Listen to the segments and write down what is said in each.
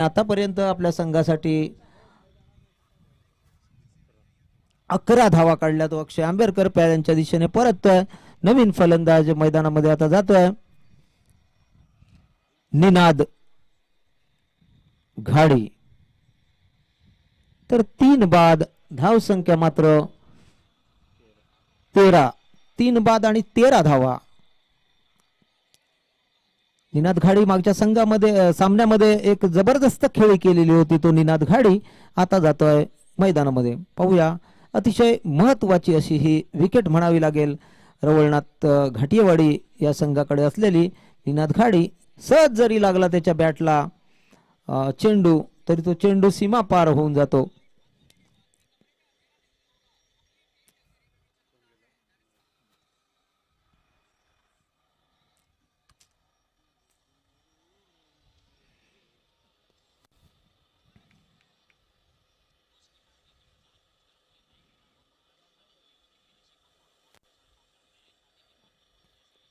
आतापर्यंत आपल्या संघासाठी 11 धावा काढल्या. तो अक्षय आंबेडकर प्याऱ्यांच्या दिशेने परततोय. नवीन फलंदाज मैदानामध्ये आता जातोय. निनाद घाडी. तर 3 बाद. धाव संख्या मात्र 13. 3 बाद आणि 13 धावा. निनाद घाडी मागच्या संघामध्ये सामन्यामध्ये एक जबरदस्त खेळी केलेली होती. तो निनाद घाडी आता जातोय मैदानामध्ये. पाहूया, अतिशय महत्वाची अशी ही विकेट म्हणावी लागेल. रवळनाथ घाटियेवाडी या संघाकडे असलेली निनाद घाडी. सहज जरी लागला त्याच्या बॅटला चेंडू तरी तो चेंडू सीमा पार होऊन जातो.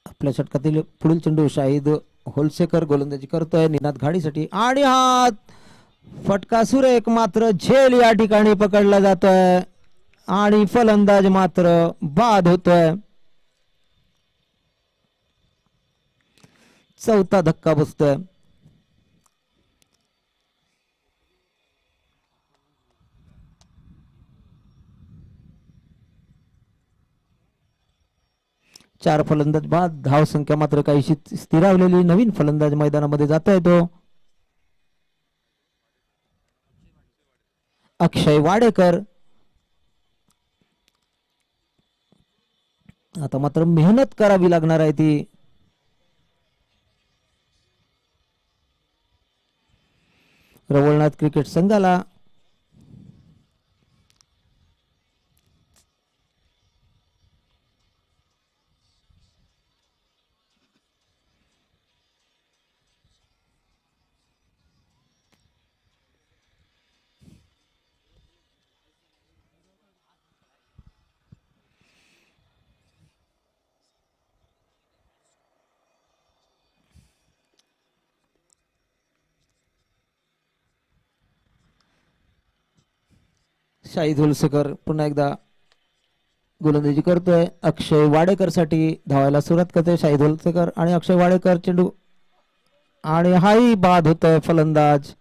आपल्या षटकातील पुढील चेंडू शाहिद होलसेकर गोलंदाजी करतोय निनाद घाडीसाठी आणि हा फटका सुरेख मात्र झेल या ठिकाणी पकडला जातोय आणि फलंदाज मात्र बाद होतोय. चौथा धक्का बसतोय. चार फलंदाज बाद. धाव संख्या मात्र काहीशी स्थिरावलेली. नवीन फलंदाज मैदानामध्ये जाता येतो. अक्षय वाडेकर. आता मात्र मेहनत करावी लागणार आहे ती. रवळनाथ क्रिकेट संघाला शाहिद होलसेकर पुन्हा एकदा गोलंदाजी करतोय. अक्षय वाडेकर साठी धावायला सुरुवात करतोय शाहिद होलसेकर आणि अक्षय वाडेकर. चेंडू आणि हाही बाद होतोय. फलंदाज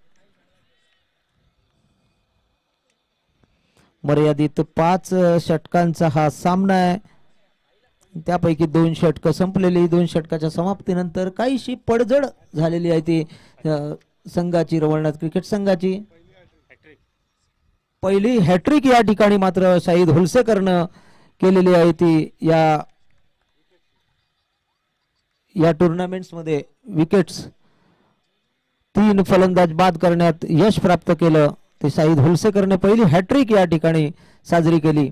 मर्यादित 5 षटकांचा हा सामना आहे. त्यापैकी 2 षटक संपलेली. 2 षटकाच्या समाप्तीनंतर काहीशी पडझड झालेली आहे ती संघाची, रवळनाथ क्रिकेट संघाची. पहिली हॅट्रिक या ठिकाणी मात्र शाहिद होलसेकरनं केलेली आहे ती या टुर्नामेंट्स मध्ये. विकेट्स 3 फलंदाज बाद करण्यात यश प्राप्त केलं. ते शाहिद होलसेकरने पहिली हॅट्रिक या ठिकाणी साजरी केली.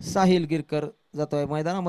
साहिल गिरकर जातोय मैदानामध्ये.